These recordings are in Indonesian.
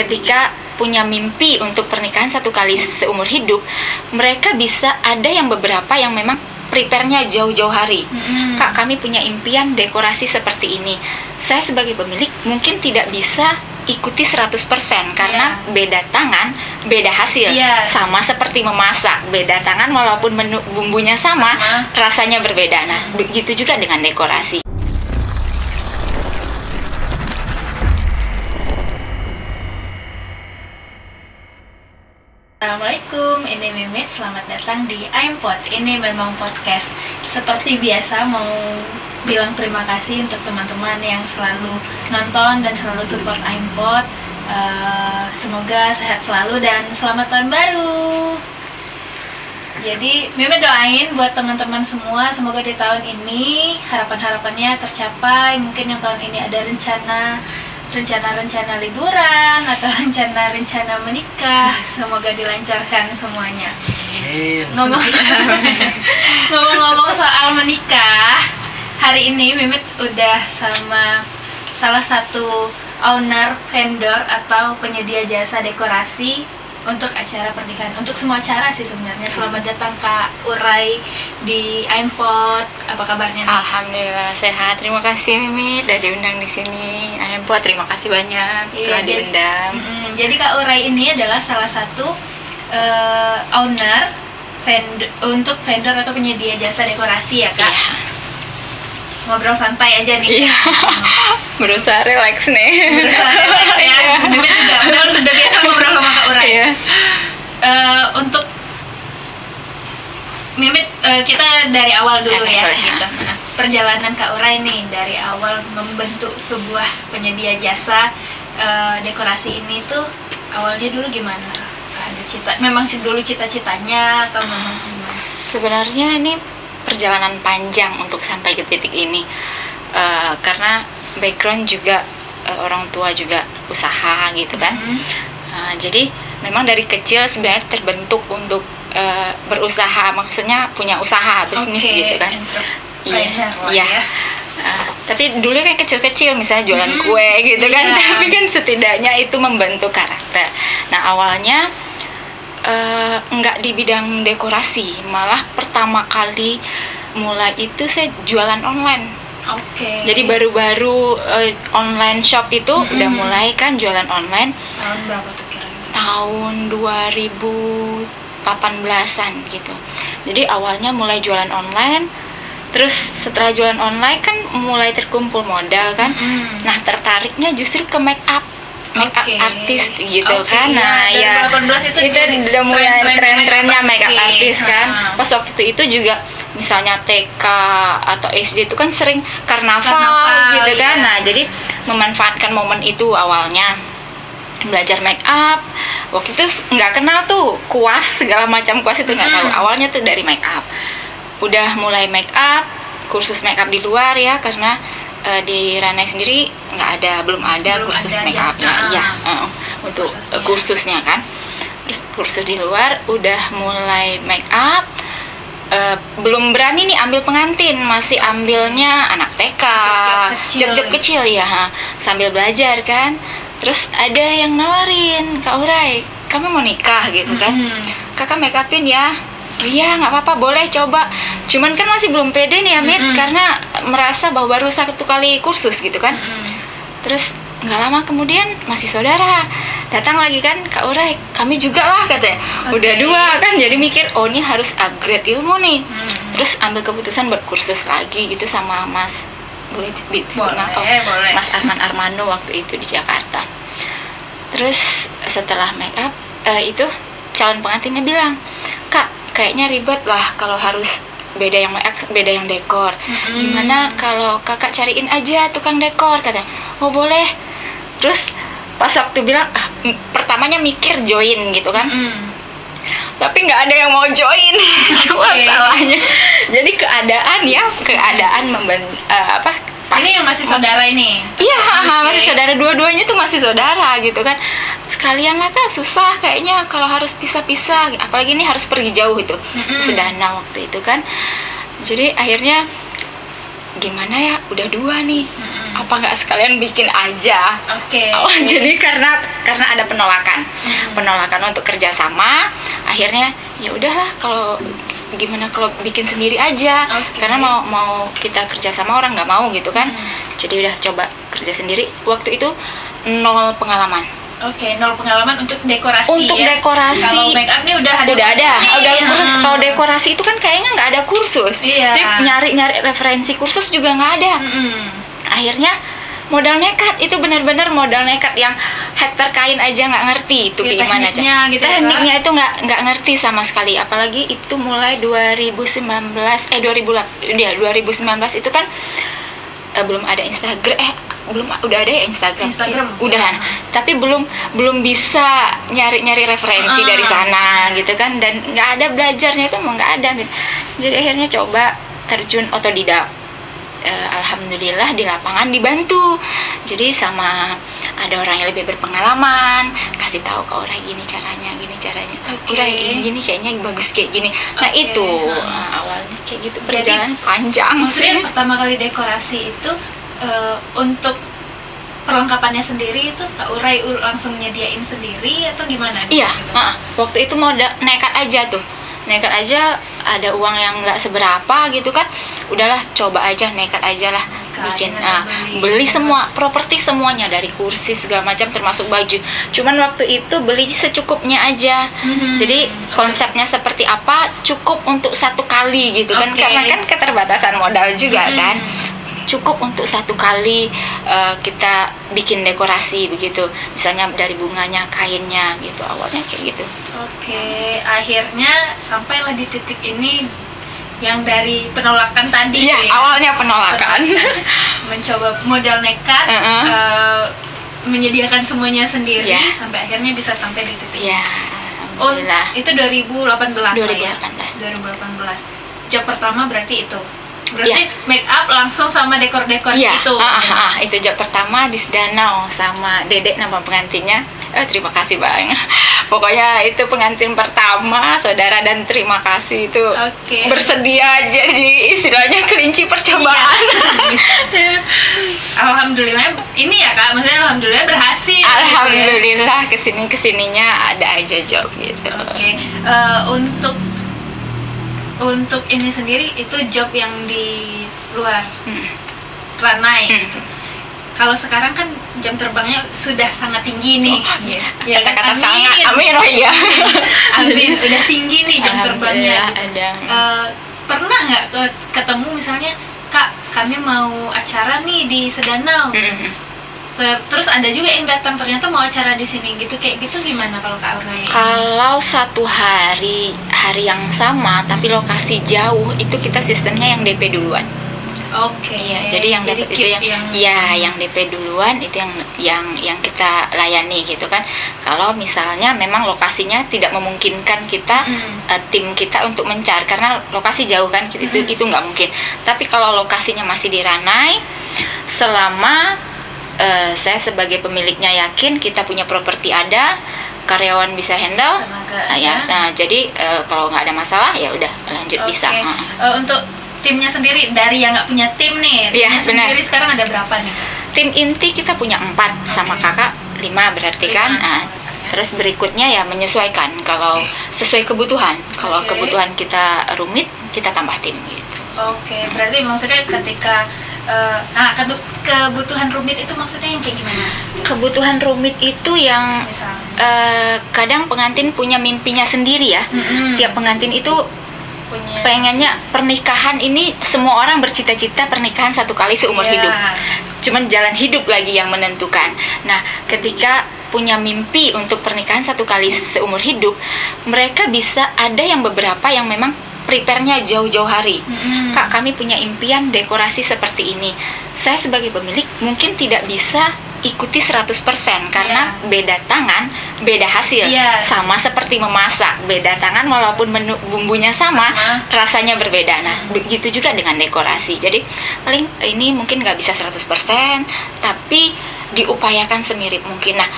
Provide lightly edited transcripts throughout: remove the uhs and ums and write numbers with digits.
ketika punya mimpi untuk pernikahan satu kali seumur hidup, mereka bisa ada yang beberapa yang memang prepare-nya jauh-jauh hari. Kak, kami punya impian dekorasi seperti ini. Saya sebagai pemilik mungkin tidak bisa ikuti 100% karena beda tangan, beda hasil. Sama seperti memasak, beda tangan walaupun menu bumbunya sama, rasanya berbeda. Nah, begitu juga dengan dekorasi. Assalamualaikum, ini Mimit, selamat datang di Aimpod. Ini memang podcast. Seperti biasa mau bilang terima kasih untuk teman-teman yang selalu nonton dan selalu support Aimpod. Semoga sehat selalu dan selamat tahun baru. Jadi Mimit doain buat teman-teman semua, semoga di tahun ini harapan-harapannya tercapai. Mungkin yang tahun ini ada rencana liburan atau rencana menikah, semoga dilancarkan semuanya. Ngomong-ngomong soal menikah, hari ini Mimit udah sama salah satu owner, vendor atau penyedia jasa dekorasi untuk acara pernikahan, untuk semua acara sih sebenarnya. Selamat datang Kak Urai di Aimpod. Apa kabarnya nih? Alhamdulillah sehat. Terima kasih Mimi udah diundang di sini. Aimpod, terima kasih banyak telah diundang. Jadi Kak Urai ini adalah salah satu owner untuk vendor atau penyedia jasa dekorasi ya Kak. Ngobrol santai aja nih. Berusaha relax nih. Berusaha relax ya. Mimit juga udah biasa ngobrol sama Kak Urai. Untuk Mimit, kita dari awal dulu ya gitu. Perjalanan Kak Urai nih dari awal membentuk sebuah penyedia jasa dekorasi ini tuh awalnya dulu gimana? Ada memang sih dulu cita-citanya atau memang gimana? Sebenarnya ini perjalanan panjang untuk sampai ke titik ini, karena background juga orang tua juga usaha gitu kan. Jadi memang dari kecil sebenarnya terbentuk untuk berusaha, maksudnya punya usaha bisnis gitu kan. Iya. Tapi dulu kan kecil-kecil, misalnya jualan kue gitu kan. Tapi kan setidaknya itu membentuk karakter. Nah awalnya enggak di bidang dekorasi, malah pertama kali mulai itu saya jualan online. Jadi baru-baru online shop itu udah mulai kan jualan online. Tahun berapa tuh kira-kira? Tahun 2018-an gitu. Jadi awalnya mulai jualan online, terus setelah jualan online kan mulai terkumpul modal kan. Nah tertariknya justru ke make up artis gitu kan. Nah ya 2018 itu udah mulai tren-trennya make up artis kan. Pas waktu itu juga misalnya TK atau SD itu kan sering karnaval gitu kan. Nah jadi memanfaatkan momen itu awalnya belajar make up. Waktu itu nggak kenal tuh kuas, segala macam kuas itu nggak tahu. Awalnya tuh dari make up, udah mulai make up, kursus make up di luar ya, karena di Ranai sendiri belum ada kursus make up-nya. Untuk kursusnya kan. Terus kursus di luar udah mulai make up, belum berani nih ambil pengantin, masih ambilnya anak TK, job-job kecil ya, sambil belajar kan. Terus ada yang nawarin, Kak Urai, kamu mau nikah gitu kan, kakak make upin ya. Iya nggak apa-apa, boleh coba. Cuman kan masih belum pede nih ya Mit, karena merasa bahwa baru satu kali kursus gitu kan. Terus nggak lama kemudian masih saudara datang lagi kan, Kak Urai, kami juga lah katanya. Udah dua kan, jadi mikir oh ini harus upgrade ilmu nih. Terus ambil keputusan buat kursus lagi gitu sama Mas, boleh Mas Arman Armando waktu itu di Jakarta. Terus setelah make up itu calon pengantinnya bilang, Kak kayaknya ribet lah kalau harus beda yang make up, beda yang dekor. Gimana kalau kakak cariin aja tukang dekor katanya. Oh boleh. Terus pas waktu bilang pertamanya mikir join gitu kan. Tapi nggak ada yang mau join. Masalahnya. Jadi keadaan ini yang masih saudara ini? Iya, masih saudara, dua-duanya tuh masih saudara gitu kan. Sekalian lah Kak, susah kayaknya kalau harus pisah-pisah, apalagi ini harus pergi jauh itu. Sedana waktu itu kan. Jadi akhirnya gimana ya, udah dua nih. apa nggak sekalian bikin aja. Oke. Jadi karena ada penolakan untuk kerjasama, akhirnya ya udahlah, kalau gimana kalau bikin sendiri aja. Karena mau kita kerjasama orang nggak mau gitu kan. Jadi udah coba kerja sendiri. Waktu itu 0 pengalaman. Oke, 0 pengalaman untuk dekorasi. Untuk ya? dekorasi. Kalau make up nih udah ada kursus. Kalau dekorasi itu kan kayaknya nggak ada kursus. Iya. Jadi nyari referensi kursus juga nggak ada. Akhirnya modal nekat, itu benar-benar modal nekat, yang hektar kain aja nggak ngerti itu ya, gimana tekniknya, gitu tekniknya itu nggak ngerti sama sekali. Apalagi itu mulai 2019 itu kan belum ada Instagram, udah ada ya Instagram udahan, tapi belum bisa nyari referensi dari sana gitu kan, dan nggak ada belajarnya, itu emang nggak ada gitu. Jadi akhirnya coba terjun otodidak. Alhamdulillah di lapangan dibantu, jadi sama ada orang yang lebih berpengalaman, kasih tahu ke orang gini caranya, Urai gini kayaknya bagus kayak gini. Nah itu awalnya kayak gitu, perjalanan panjang. Maksudnya pertama kali dekorasi itu untuk perlengkapannya sendiri itu Kak Urai langsung nyediain sendiri atau gimana? Iya, gitu? Waktu itu mau nekat aja, ada uang yang nggak seberapa gitu kan, udahlah coba aja, nekat aja lah bikin. Beli semua properti semuanya, dari kursi segala macam termasuk baju. Cuman waktu itu beli secukupnya aja. Jadi konsepnya seperti apa, cukup untuk 1 kali gitu kan, karena kan keterbatasan modal juga kan. Cukup untuk 1 kali kita bikin dekorasi begitu, misalnya dari bunganya, kainnya gitu, awalnya kayak gitu. Oke, akhirnya sampailah di titik ini yang dari penolakan tadi. Iya, awalnya penolakan. Mencoba modal nekat, menyediakan semuanya sendiri, sampai akhirnya bisa sampai di titik ini. Alhamdulillah. Itu 2018 2018. lah ya? 2018. Job pertama berarti itu? Berarti make up langsung sama dekor-dekor itu? Itu job pertama di Sedanau sama Dedek nama pengantinnya. Terima kasih Bang. Pokoknya itu pengantin pertama, saudara, dan terima kasih itu. Bersedia jadi istilahnya kelinci percobaan. Alhamdulillah ini ya Kak, maksudnya alhamdulillah berhasil. Alhamdulillah gitu ya? kesininya ada aja job gitu. Untuk ini sendiri itu job yang di luar Ranai gitu. Kalau sekarang kan jam terbangnya sudah sangat tinggi nih. Ya, kata-kata sangat. Amin. Iya. Amin. Udah tinggi nih jam terbangnya. Ada. Pernah nggak ketemu misalnya, Kak, kami mau acara nih di Sedanau. Terus ada juga yang datang ternyata mau acara di sini gitu, kayak gitu gimana kalau Kak Urai? Kalau satu hari yang sama tapi lokasi jauh, itu kita sistemnya yang DP duluan. Jadi yang dapat itu yang DP duluan itu yang kita layani gitu kan. Kalau misalnya memang lokasinya tidak memungkinkan kita tim kita untuk mencari karena lokasi jauh kan, itu nggak mungkin. Tapi kalau lokasinya masih di Ranai, selama saya sebagai pemiliknya yakin kita punya properti ada, karyawan bisa handle, jadi kalau nggak ada masalah ya udah lanjut bisa. Untuk timnya sendiri, dari yang nggak punya tim nih, timnya sendiri sekarang ada berapa nih? Tim inti kita punya 4 sama kakak 5 berarti kan. Terus berikutnya ya menyesuaikan kalau sesuai kebutuhan. Kalau kebutuhan kita rumit, kita tambah tim gitu. Berarti maksudnya ketika kebutuhan rumit itu maksudnya yang kayak gimana? Kebutuhan rumit itu yang kadang pengantin punya mimpinya sendiri ya. Tiap pengantin itu pengennya pernikahan ini, semua orang bercita-cita pernikahan 1 kali seumur hidup. Cuman jalan hidup lagi yang menentukan. Nah, ketika punya mimpi untuk pernikahan 1 kali seumur hidup, mereka bisa ada yang beberapa yang memang prepare-nya jauh-jauh hari. Kak, kami punya impian dekorasi seperti ini. Saya sebagai pemilik mungkin tidak bisa ikuti 100% karena beda tangan, beda hasil. Sama seperti memasak, beda tangan walaupun bumbunya sama, rasanya berbeda. Nah, begitu juga dengan dekorasi. Jadi paling ini mungkin nggak bisa 100%, tapi diupayakan semirip mungkin. Nah,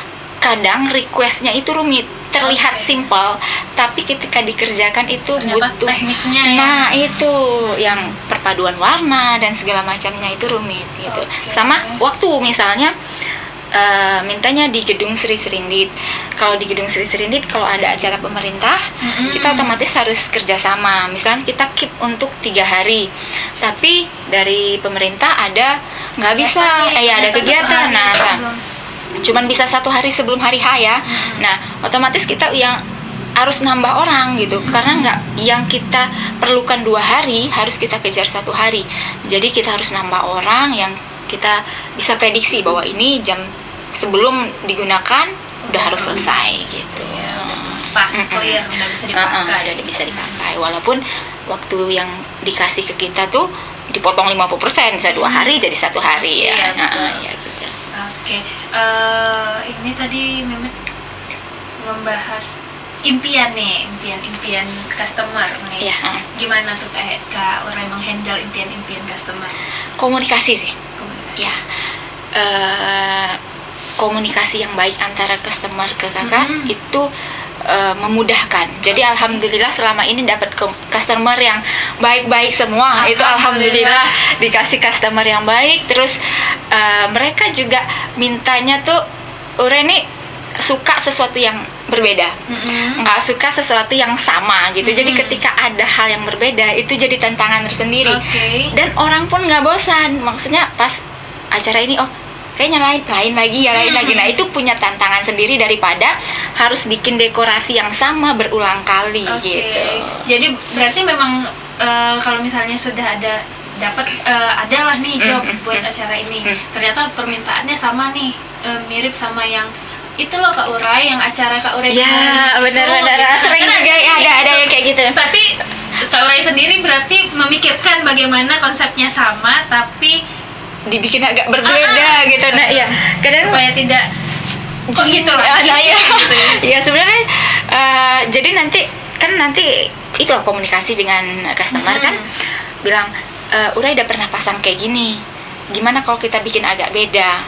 kadang request-nya itu rumit. terlihat Oke. simpel, tapi ketika dikerjakan itu Ternyata butuh tekniknya ya. nah itu yang perpaduan warna dan segala macamnya itu rumit gitu. Oke. Sama waktu misalnya mintanya di gedung Sri Serindit. Kalau di gedung Sri Serindit kalau ada acara pemerintah, kita otomatis harus kerjasama. Misalnya kita keep untuk 3 hari, tapi dari pemerintah ada nggak bisa, ada kegiatan. Nah, cuman bisa 1 hari sebelum hari H ya. Nah, otomatis kita yang harus nambah orang gitu, karena nggak yang kita perlukan 2 hari harus kita kejar 1 hari. Jadi kita harus nambah orang yang kita bisa prediksi bahwa ini jam sebelum digunakan udah harus selesai gitu. Pas clear, udah bisa dipakai. Udah bisa dipakai. Walaupun waktu yang dikasih ke kita tuh dipotong 50%, bisa 2 hari jadi 1 hari ya. Iya, betul. Ya gitu. Oke, ini tadi Memet membahas impian customer nih. Iya, Gimana tuh Kak Urai menghandle impian customer? komunikasi sih. Komunikasi. Ya. Komunikasi yang baik antara customer ke kakak itu memudahkan. Jadi alhamdulillah selama ini dapat customer yang baik-baik semua. Itu alhamdulillah dikasih customer yang baik. Terus mereka juga mintanya tuh, Urai nih suka sesuatu yang berbeda, nggak suka sesuatu yang sama gitu. Jadi ketika ada hal yang berbeda itu jadi tantangan tersendiri. Dan orang pun nggak bosan. Maksudnya pas acara ini, kayaknya lain lagi. Nah itu punya tantangan sendiri daripada harus bikin dekorasi yang sama berulang kali gitu. Jadi berarti memang kalau misalnya sudah adalah nih job buat acara ini, ternyata permintaannya sama nih, mirip sama yang itu loh Kak Urai, yang acara Kak Urai. Ya benar. Sering juga ada yang kayak gitu. Tapi Kak Urai sendiri berarti memikirkan bagaimana konsepnya sama tapi dibikin agak berbeda gitu. Nah ya kadang supaya tidak gitu lah. Ya sebenarnya jadi nanti itu loh komunikasi dengan customer kan bilang, Urai udah pernah pasang kayak gini, gimana kalau kita bikin agak beda?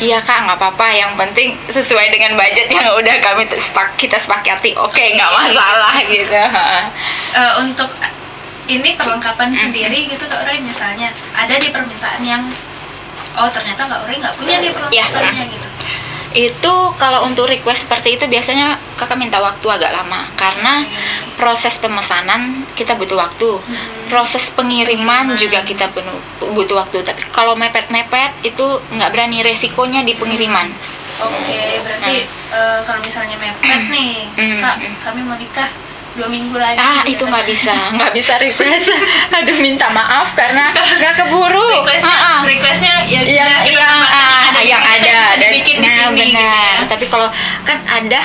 Iya Kak, nggak apa-apa, yang penting sesuai dengan budget yang udah kita sepakati. Oke, nggak masalah gitu. Untuk ini perlengkapan sendiri gitu Kak Urai, misalnya ada di permintaan yang ternyata Kak Urai nggak punya nih perlengkapannya gitu. Itu kalau untuk request seperti itu biasanya kakak minta waktu agak lama, karena proses pemesanan kita butuh waktu, proses pengiriman juga kita butuh waktu. Tapi kalau mepet-mepet itu nggak berani, resikonya di pengiriman. Berarti kalau misalnya mepet nih, Kak, kami mau nikah 2 minggu lagi. Itu nggak bisa request. Aduh, minta maaf karena nggak keburu. Requestnya yang ada dan bikin di sini. Benar. Tapi kalau kan ada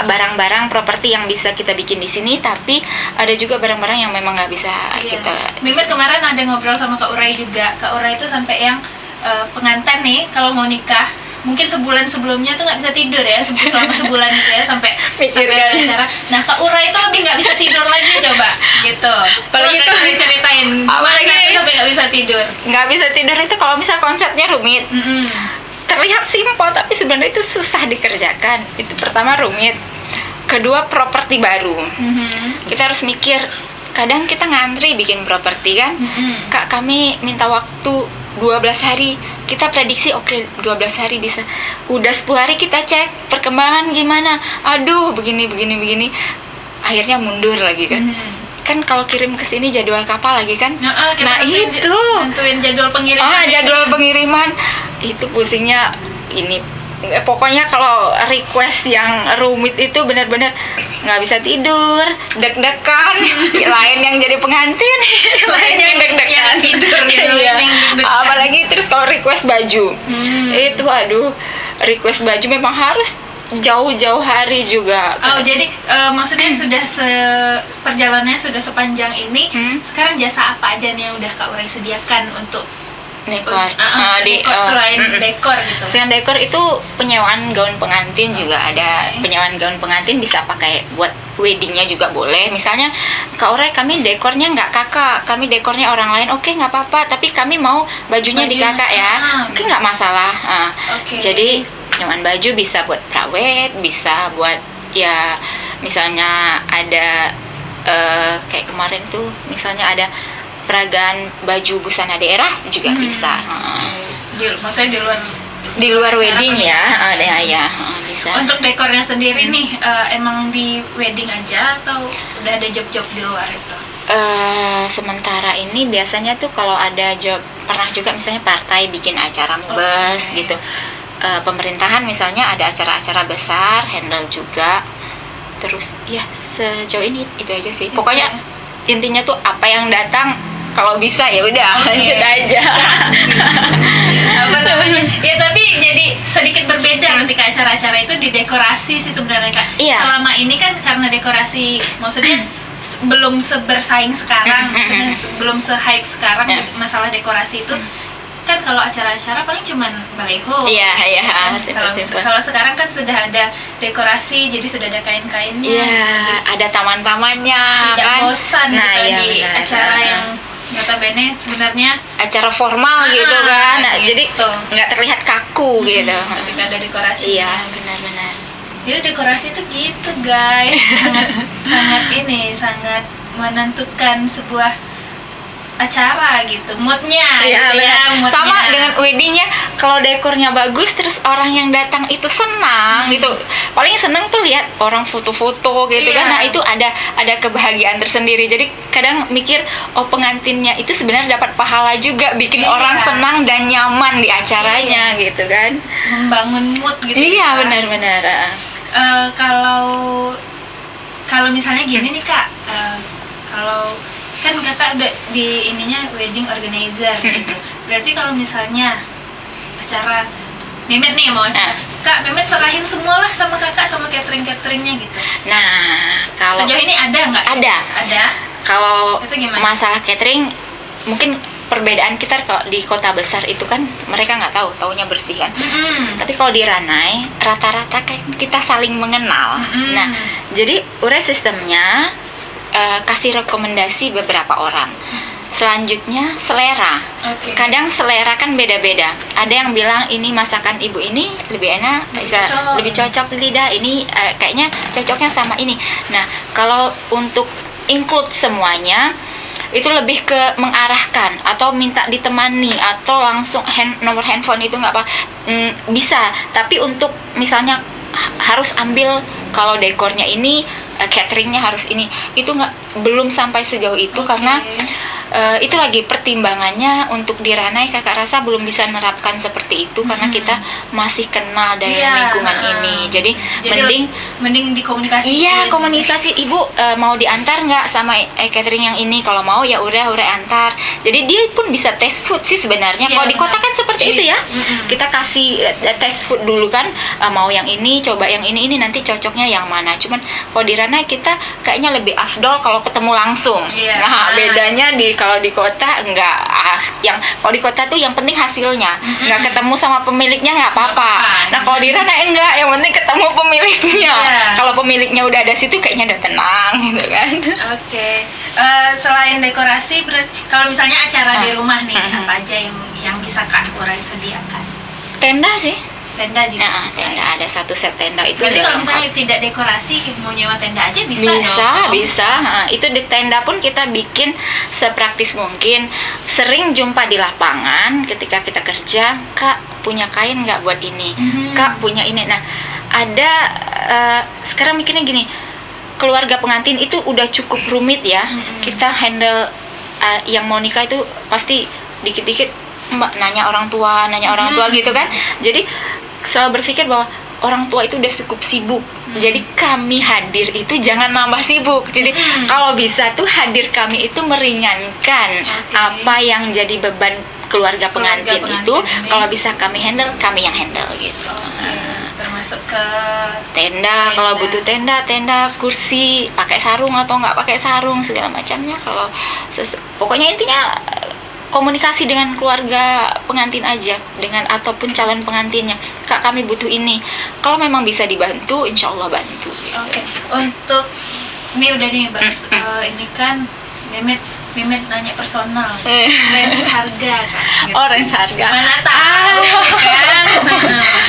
barang-barang properti yang bisa kita bikin di sini, tapi ada juga barang-barang yang memang nggak bisa kita. Mimet kemarin ada ngobrol sama Kak Urai juga. Kak Urai itu sampai yang pengantin nih kalau mau nikah mungkin sebulan sebelumnya tuh nggak bisa tidur ya, selama sebulan itu ya sampai acara. Nah Kak Urai itu lebih nggak bisa tidur lagi coba gitu. Apalagi itu ceritain. Apalagi sampai nggak bisa tidur. Nggak bisa tidur itu kalau misal konsepnya rumit. Terlihat simpel tapi sebenarnya itu susah dikerjakan. Itu pertama rumit. Kedua properti baru. Kita harus mikir. Kadang kita ngantri bikin properti kan. Kak, kami minta waktu 12 hari, kita prediksi 12 hari bisa. Udah 10 hari kita cek perkembangan gimana, aduh begini. Akhirnya mundur lagi kan. Kan kalau kirim ke sini jadwal kapal lagi kan. Itu nentuin jadwal pengiriman. Jadwal pengiriman itu pusingnya ini. Pokoknya kalau request yang rumit itu benar-benar nggak bisa tidur, deg-degan. Lain yang jadi pengantin, lain yang deg-degan tidur gitu. Apalagi terus kalau request baju, itu request baju memang harus jauh-jauh hari juga. Jadi maksudnya sudah perjalanannya sudah sepanjang ini. Sekarang jasa apa aja nih yang udah Kak Urai sediakan untuk dekor? Selain dekor gitu. Selain dekor itu penyewaan gaun pengantin juga ada. Penyewaan gaun pengantin bisa pakai buat weddingnya juga boleh. Misalnya Kak Urai, kami dekornya nggak kakak, kami dekornya orang lain. Oke, nggak apa-apa, tapi kami mau bajunya di kakak ya. Oke, nggak masalah. Jadi penyewaan baju bisa buat prawed, bisa buat ya misalnya ada kayak kemarin tuh misalnya ada peragaan baju busana daerah juga bisa. Maksudnya di luar wedding acara ya, ada ya, bisa. Untuk dekornya sendiri nih, emang di wedding aja atau udah ada job-job di luar itu? Sementara ini biasanya tuh kalau ada job, pernah juga misalnya partai bikin acara mubes gitu. Pemerintahan misalnya ada acara-acara besar, handle juga. Terus ya sejauh ini itu aja sih. Pokoknya intinya tuh apa yang datang, kalau bisa ya udah lanjut aja. Apa namanya? Ya tapi jadi sedikit berbeda ketika acara-acara itu didekorasi sih sebenarnya Kak. Iya. Selama ini kan karena dekorasi, maksudnya belum sebersaing sekarang, maksudnya belum se-hype sekarang masalah dekorasi itu. Kan kalau acara-acara paling cuman baleho. Iya, Kalau sekarang kan sudah ada dekorasi, jadi sudah ada kain-kainnya. Iya, ada taman-tamannya. Tidak kan? bosan di acara yang notabene sebenarnya acara formal gitu kan. Nah, gitu. jadi nggak terlihat kaku gitu. Ketika ada dekorasi. Iya, benar-benar. Jadi dekorasi itu gitu guys, sangat menentukan sebuah acara gitu, moodnya Iya, gitu ya, moodnya. sama dengan weddingnya, kalau dekornya bagus terus orang yang datang itu senang gitu, paling seneng tuh lihat orang foto-foto gitu kan. Nah itu ada kebahagiaan tersendiri. Jadi kadang mikir, oh pengantinnya itu sebenarnya dapat pahala juga, bikin orang senang dan nyaman di acaranya gitu kan, membangun mood gitu. Iya benar-benar. Kalau misalnya gini nih Kak, kalau kan Kakak udah di ininya wedding organizer gitu. Berarti kalau misalnya acara Memet nih mau acara, Kak Memet serahin semua lah sama Kakak sama cateringnya gitu. Nah kalau sejauh ini ada nggak? Ada. Kalau masalah catering mungkin perbedaan kita kalau di kota besar itu kan mereka nggak taunya bersih kan. Tapi kalau di Ranai rata-rata kayak kita saling mengenal. Nah jadi sistemnya kasih rekomendasi beberapa orang. Selanjutnya selera. Kadang selera kan beda-beda. Ada yang bilang ini masakan ibu ini lebih enak, lebih cocok di lidah. Ini kayaknya cocoknya sama ini. Nah kalau untuk include semuanya itu lebih ke mengarahkan atau minta ditemani atau langsung nomor handphone itu nggak apa bisa. Tapi untuk misalnya harus ambil kalau dekornya ini, cateringnya harus ini, itu belum sampai sejauh itu karena itu lagi pertimbangannya untuk di Ranai. Kakak rasa belum bisa menerapkan seperti itu karena kita masih kenal dengan lingkungan ini. Jadi mending dikomunikasi. Iya, komunikasi. Ibu mau diantar nggak sama catering yang ini? Kalau mau ya udah antar. Jadi dia pun bisa test food sih sebenarnya. Kalau di kota kan seperti itu ya. Kita kasih test food dulu kan, mau yang ini, coba yang ini nanti cocoknya yang mana. Cuman kalau di Ranai kita kayaknya lebih afdol kalau ketemu langsung. Nah, bedanya kalau di kota enggak, yang kalau di kota tuh yang penting hasilnya, nggak ketemu sama pemiliknya nggak apa-apa. Nah kalau di Ranai enggak, yang penting ketemu pemiliknya. Kalau pemiliknya udah ada situ kayaknya udah tenang gitu kan. Selain dekorasi, kalau misalnya acara di rumah nih, apa aja yang bisa Kak Urai sediakan? Tenda sih. Tenda juga tenda ada satu set tenda itu. Berarti kalau misalnya tidak dekorasi mau nyewa tenda aja bisa bisa. Itu di tenda pun kita bikin sepraktis mungkin. Sering jumpa di lapangan ketika kita kerja, Kak punya kain nggak buat ini, Kak punya ini. Nah ada sekarang mikirnya gini, keluarga pengantin itu udah cukup rumit ya. Kita handle yang mau nikah itu pasti dikit-dikit Mbak nanya orang tua gitu kan. Jadi selalu berpikir bahwa orang tua itu udah cukup sibuk. Jadi kami hadir itu jangan nambah sibuk. Jadi kalau bisa tuh hadir kami itu meringankan apa yang jadi beban keluarga pengantin itu. Kalau bisa kami yang handle gitu. Termasuk ke tenda, kalau butuh tenda, kursi, pakai sarung atau nggak pakai sarung segala macamnya. Kalau pokoknya intinya komunikasi dengan keluarga pengantin aja, dengan ataupun calon pengantinnya. Kak kami butuh ini. Kalau memang bisa dibantu, insya Allah bantu. Gitu. Untuk ini udah nih bahas ini kan Memet Mimin nanya personal, range harga kan? Gitu. Oh, range harga. Mana tahu kan?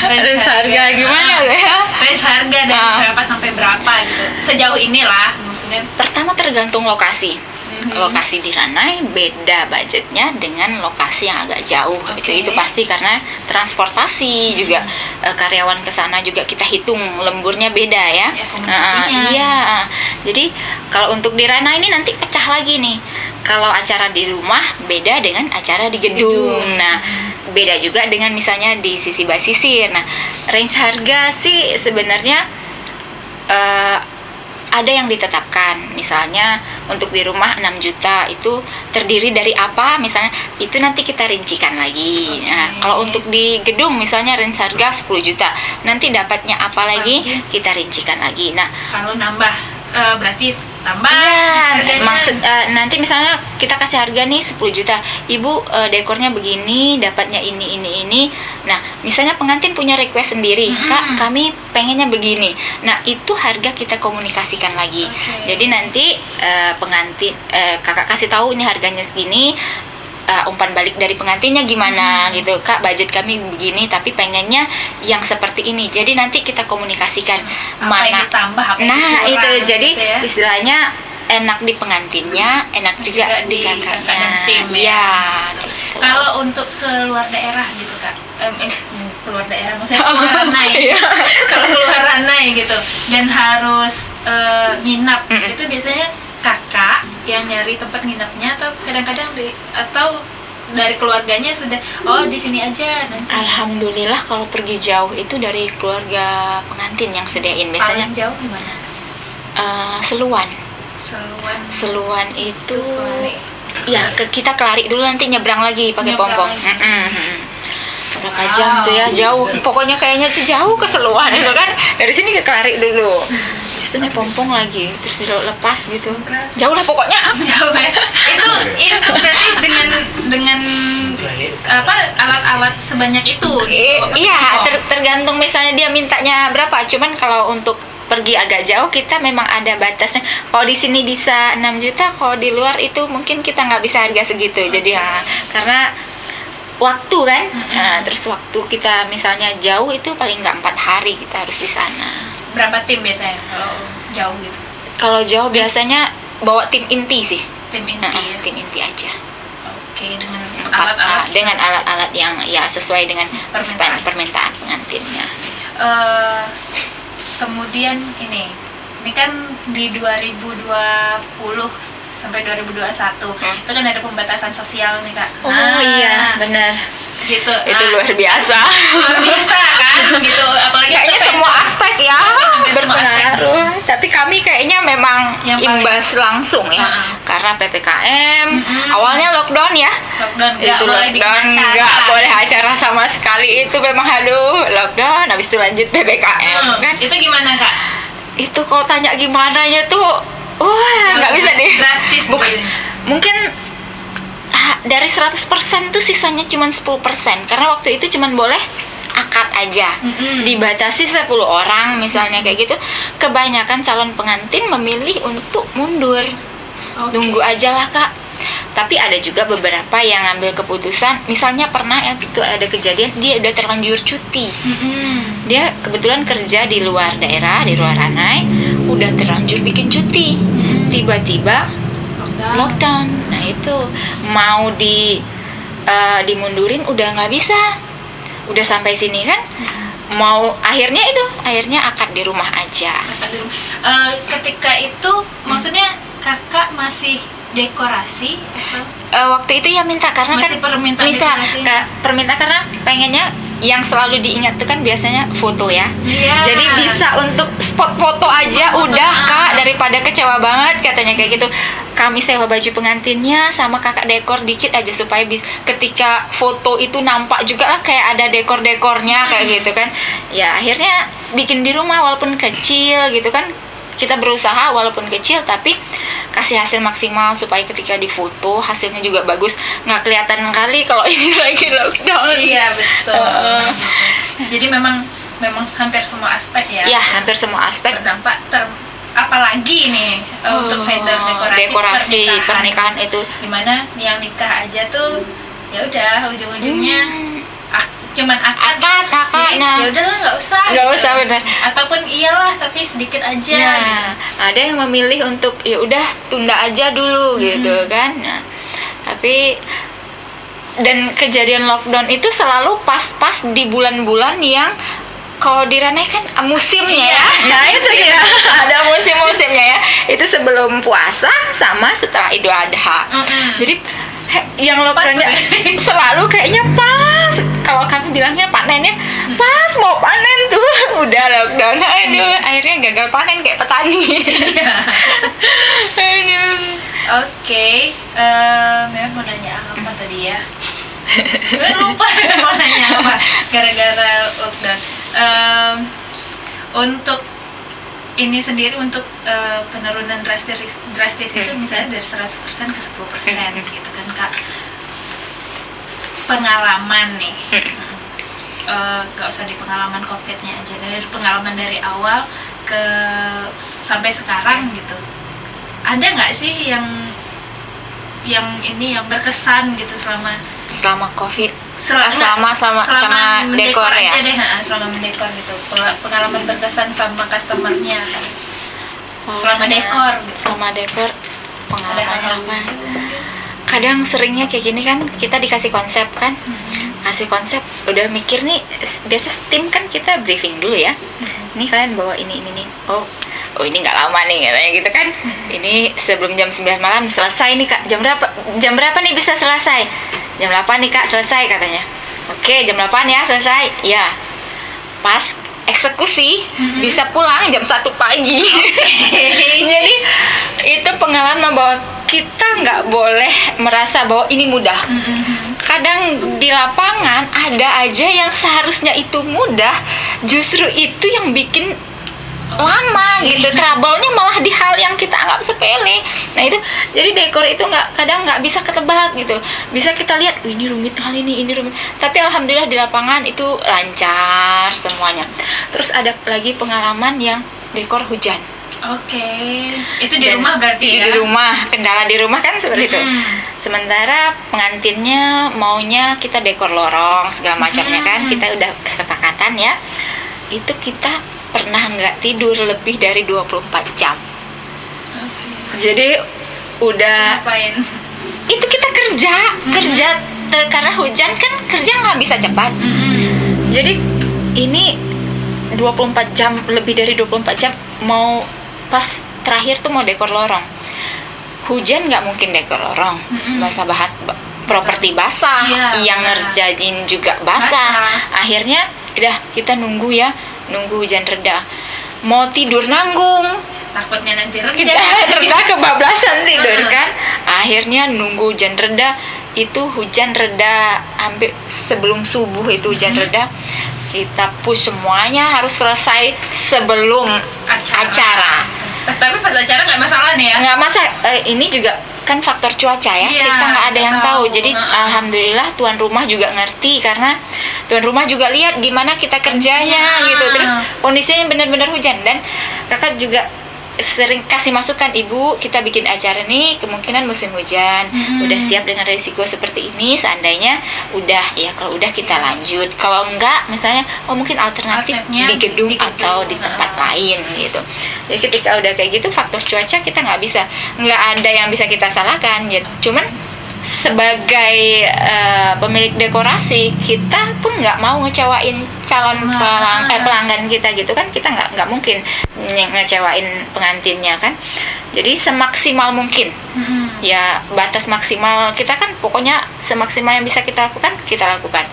Range harga gimana ya? Range harga dari berapa sampai berapa gitu? Sejauh inilah maksudnya. Pertama tergantung lokasi. Lokasi di Ranai beda budgetnya dengan lokasi yang agak jauh. Itu pasti karena transportasi juga, karyawan ke sana juga kita hitung lemburnya beda ya. Iya. Jadi kalau untuk di Ranai ini nanti pecah lagi nih. Kalau acara di rumah beda dengan acara di gedung. Nah, beda juga dengan misalnya di sisi basisir. Nah, range harga sih sebenarnya ada yang ditetapkan, misalnya untuk di rumah 6 juta itu terdiri dari apa, misalnya itu nanti kita rincikan lagi. Nah, kalau untuk di gedung misalnya range harga 10 juta, nanti dapatnya apa lagi kita rincikan lagi. Nah, kalau nambah berarti tambah. Iya, maksud nanti misalnya kita kasih harga nih 10 juta. Ibu dekornya begini, dapatnya ini. Nah, misalnya pengantin punya request sendiri, Kak, kami pengennya begini. Nah, itu harga kita komunikasikan lagi. Jadi nanti pengantin kakak kasih tahu ini harganya segini. Umpan balik dari pengantinnya gimana gitu, Kak, budget kami begini tapi pengennya yang seperti ini. Jadi nanti kita komunikasikan apa yang ditambah, apa yang nah dikurang, itu jadi gitu ya? Istilahnya enak di pengantinnya, enak juga di kakaknya. Tim ya gitu. Kalau untuk keluar daerah gitu, Kak, keluar daerah maksudnya keluar Ranai. Kalau keluar Ranai gitu dan harus nginap, itu biasanya kakak yang nyari tempat nginapnya atau kadang-kadang atau dari keluarganya sudah di sini aja nanti. Alhamdulillah kalau pergi jauh itu dari keluarga pengantin yang sediain biasanya. Paling jauh di mana? Seluan itu ya kita Kelari dulu, nanti nyebrang lagi pakai pompong. Berapa jam tuh ya, jauh pokoknya, kayaknya tuh jauh ke Seluan itu kan, dari sini ke Kelari dulu. Terus itu naik pompong lagi, terus lepas gitu, jauh lah pokoknya. Jauh ya. Itu berarti dengan apa alat-alat sebanyak itu. Iya, tergantung misalnya dia mintanya berapa. Cuman kalau untuk pergi agak jauh kita memang ada batasnya. Kalau di sini bisa 6 juta, kalau di luar itu mungkin kita nggak bisa harga segitu. Jadi karena waktu kan, terus waktu kita misalnya jauh itu paling nggak 4 hari kita harus di sana. Berapa tim biasanya kalau jauh gitu? Kalau jauh biasanya bawa tim inti sih. Tim inti. Tim inti aja. Oke, dengan alat-alat yang ya sesuai dengan permintaan pengantinnya. Kemudian ini kan di 2020 sampai 2021 itu kan ada pembatasan sosial nih, Kak. Iya, benar. Gitu. Itu luar biasa. Luar biasa kan gitu, apalagi kayaknya semua aspek ya berpengaruh. Tapi kami kayaknya memang yang imbas langsung ya. Karena PPKM, awalnya lockdown ya. Lockdown, nggak boleh acara sama sekali. Itu memang lockdown, habis itu lanjut PPKM kan. Itu gimana, Kak? Itu kalau tanya gimana nya tuh nggak bisa deh. Drastis. Mungkin dari 100% tuh sisanya cuma 10%, karena waktu itu cuma boleh akad aja, dibatasi 10 orang misalnya kayak gitu. Kebanyakan calon pengantin memilih untuk mundur, tunggu aja lah, Kak. Tapi ada juga beberapa yang ngambil keputusan, misalnya pernah yang itu ada kejadian dia udah terlanjur cuti, dia kebetulan kerja di luar daerah, di luar Ranai, udah terlanjur bikin cuti, tiba-tiba lockdown. Nah itu mau dimundurin udah nggak bisa, udah sampai sini kan, mau akhirnya akad di rumah aja. Ketika itu maksudnya kakak masih dekorasi waktu itu ya minta, karena masih kan permintaan karena pengennya yang selalu diingat tuh kan biasanya foto ya. Jadi bisa untuk spot foto aja udah Kak, daripada kecewa banget katanya kayak gitu. Kami sewa baju pengantinnya sama kakak dekor dikit aja supaya ketika foto itu nampak juga lah kayak ada dekor-dekornya kayak gitu kan. Ya akhirnya bikin di rumah walaupun kecil gitu kan. Kita berusaha walaupun kecil tapi kasih hasil maksimal supaya ketika difoto hasilnya juga bagus, nggak kelihatan kali kalau ini lagi lockdown. Iya betul. Jadi memang hampir semua aspek ya. Iya, hampir semua aspek berdampak apalagi nih untuk vendor dekorasi pernikahan itu, dimana yang nikah aja tuh ya udah ujung-ujungnya cuman akad nah ya udahlah nggak usah bener, ataupun iyalah tapi sedikit aja gitu. Ada yang memilih untuk ya udah tunda aja dulu gitu kan. Nah, tapi dan kejadian lockdown itu selalu pas di bulan-bulan yang kalau di Ranai kan musimnya ya. Nah itu ya ada musimnya ya. Itu sebelum puasa sama setelah Idul Adha. Jadi yang lockdownnya selalu kayaknya pas. Kalau kami bilangnya panennya pas mau panen tuh udah lockdown. Aduh, akhirnya gagal panen kayak petani. Oke, Mel mau nanya apa tadi ya? Gue lupa mau nanya apa gara-gara lockdown. Untuk ini sendiri untuk penurunan drastis itu misalnya dari 100% ke 10% gitu kan Kak. Pengalaman nih, gak usah di pengalaman COVID-nya aja, dari pengalaman dari awal sampai sekarang gitu. Ada nggak sih yang ini yang berkesan gitu selama COVID? Selama dekor ya? Aja deh, selama mendekor gitu. Pengalaman berkesan sama customer-nya kan? Selama dekor gitu. Selama dekor pengalaman apa? Kadang seringnya kayak gini kan, kita dikasih konsep kan, kasih konsep, udah mikir nih, biasa tim kan kita briefing dulu ya. Ini kalian bawa ini nih. Oh ini nggak lama nih katanya gitu kan. Ini sebelum jam 9 malam selesai nih Kak. Jam berapa nih bisa selesai? Jam 8 nih Kak selesai katanya. Oke, jam 8 ya selesai. Ya. Pas eksekusi bisa pulang jam 1 pagi. Jadi itu pengalaman bahwa kita nggak boleh merasa bahwa ini mudah. Kadang di lapangan ada aja yang seharusnya itu mudah, justru itu yang bikin lama gitu. Trouble-nya malah di hal yang kita anggap sepele. Nah itu, jadi dekor itu kadang nggak bisa ketebak gitu. Bisa kita lihat, ini rumit hal ini rumit. Tapi alhamdulillah di lapangan itu lancar semuanya. Terus ada lagi pengalaman yang dekor hujan. Oke, itu di rumah berarti ya? Di rumah, kendala di rumah kan seperti itu. Sementara pengantinnya maunya kita dekor lorong segala macamnya kan, kita udah kesepakatan ya. Itu kita pernah nggak tidur lebih dari 24 jam. Jadi udah ngapain? Itu kita kerja karena hujan kan, kerja nggak bisa cepat. Jadi ini 24 jam, lebih dari 24 jam mau pas terakhir tuh mau dekor lorong. Hujan nggak mungkin dekor lorong, properti basah, yang ngerjain juga basah. Akhirnya udah kita nunggu hujan reda. Mau tidur nanggung, takutnya nanti reda kebablasan tidur kan. Akhirnya nunggu hujan reda. Itu hujan reda hampir sebelum subuh, itu hujan reda. Kita push semuanya harus selesai sebelum acara. Tapi pas acara nggak masalah nih ya? Nggak masalah. Ini juga kan faktor cuaca ya. Kita nggak ada yang tahu. Jadi alhamdulillah tuan rumah juga ngerti, karena tuan rumah juga lihat gimana kita kerjanya gitu. Terus kondisinya benar-benar hujan, dan kakak juga sering kasih masukan, Ibu, kita bikin acara nih kemungkinan musim hujan, udah siap dengan resiko seperti ini. Seandainya udah ya, kalau udah kita lanjut, kalau enggak misalnya mungkin alternatifnya di gedung atau di tempat lain gitu. Jadi ketika udah kayak gitu, faktor cuaca kita nggak ada yang bisa kita salahkan ya. Cuman sebagai pemilik dekorasi, kita pun nggak mau ngecewain calon pelanggan kita gitu kan. Kita nggak mungkin ngecewain pengantinnya kan. Jadi semaksimal mungkin ya, batas maksimal kita kan pokoknya semaksimal yang bisa kita lakukan, kita lakukan.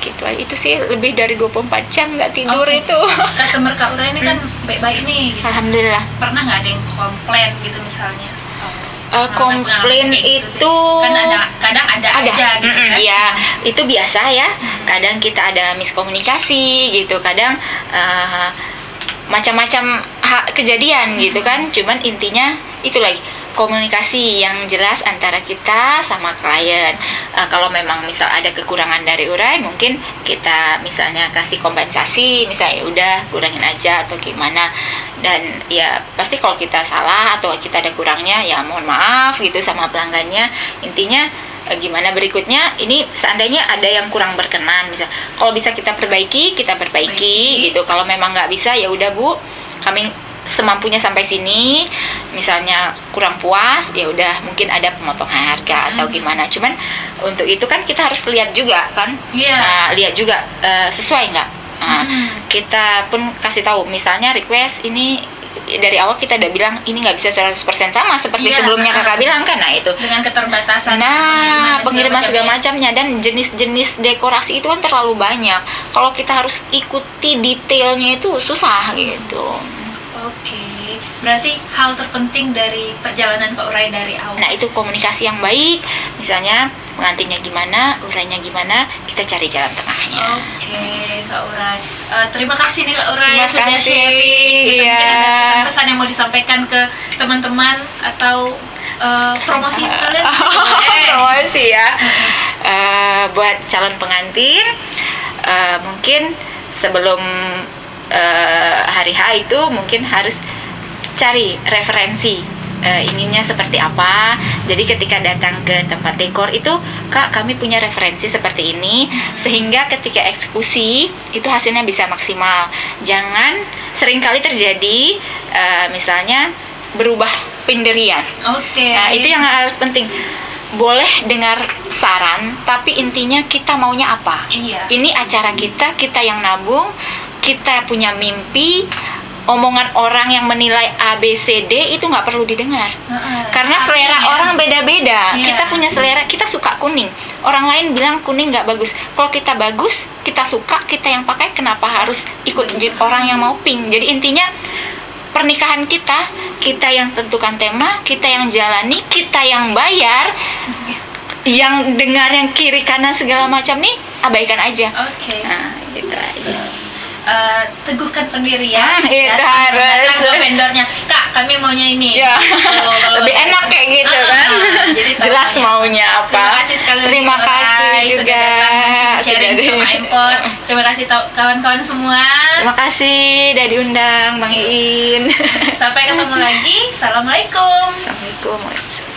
Gitu. Itu sih lebih dari 24 jam nggak tidur itu. Customer Kak Ura ini kan baik-baik nih gitu. Alhamdulillah. Pernah nggak ada yang komplain gitu misalnya? Komplain itu kan kadang ada aja gitu kan. Ya itu biasa ya. Kadang kita ada miskomunikasi gitu, kadang macam-macam kejadian gitu kan. Cuman intinya itu lagi, komunikasi yang jelas antara kita sama klien. Kalau memang misal ada kekurangan dari urai, mungkin kita misalnya kasih kompensasi, misalnya udah kurangin aja atau gimana. Dan ya pasti kalau kita salah atau kita ada kurangnya, ya mohon maaf gitu sama pelanggannya. Intinya gimana berikutnya, ini seandainya ada yang kurang berkenan, misal kalau bisa kita perbaiki gitu. Kalau memang nggak bisa, ya udah Bu, kami semampunya sampai sini. Misalnya kurang puas, ya udah mungkin ada pemotongan harga atau gimana. Cuman untuk itu kan kita harus lihat juga kan, lihat juga sesuai nggak. Kita pun kasih tahu, misalnya request ini dari awal kita udah bilang ini nggak bisa 100% sama seperti sebelumnya kakak bilang kan. Nah itu dengan keterbatasan pengiriman segala macamnya, dan jenis-jenis dekorasi itu kan terlalu banyak. Kalau kita harus ikuti detailnya itu susah gitu. Oke, berarti hal terpenting dari perjalanan Kak Urai dari awal. Nah itu komunikasi yang baik, misalnya pengantinnya gimana, urainya gimana, kita cari jalan tengahnya. Oke, Kak Urai. Terima kasih nih Kak Urai sudah sharing. Mungkin ada pesan-pesan yang mau disampaikan ke teman-teman atau promosi sekalian. Promosi ya. Buat calon pengantin, mungkin sebelum hari H itu mungkin harus cari referensi inginnya seperti apa. Jadi ketika datang ke tempat dekor itu, Kak, kami punya referensi seperti ini, sehingga ketika eksekusi itu hasilnya bisa maksimal. Jangan seringkali terjadi misalnya berubah pendirian. Nah itu yang harus penting. Boleh dengar saran, tapi intinya kita maunya apa. Ini acara kita yang nabung, kita punya mimpi. Omongan orang yang menilai A, B, C, D itu nggak perlu didengar. Karena selera orang beda-beda. Kita punya selera, kita suka kuning. Orang lain bilang kuning nggak bagus. Kalau kita bagus, kita suka, kita yang pakai, kenapa harus ikut orang yang mau pink? Jadi intinya pernikahan kita yang tentukan tema, kita yang jalani, kita yang bayar. Yang dengar yang kiri kanan segala macam nih, abaikan aja. Nah, gitu aja. Teguhkan pendirian, harus ke vendornya, Kak, kami maunya ini. Lebih enak kayak gitu kan. Jadi jelas maunya apa. Terima kasih sekali lagi. Terima kasih juga sharing sama Aimpot. Terima kasih kawan-kawan semua. Terima kasih udah diundang Bang Iin. Sampai ketemu lagi. Assalamualaikum. Assalamualaikum.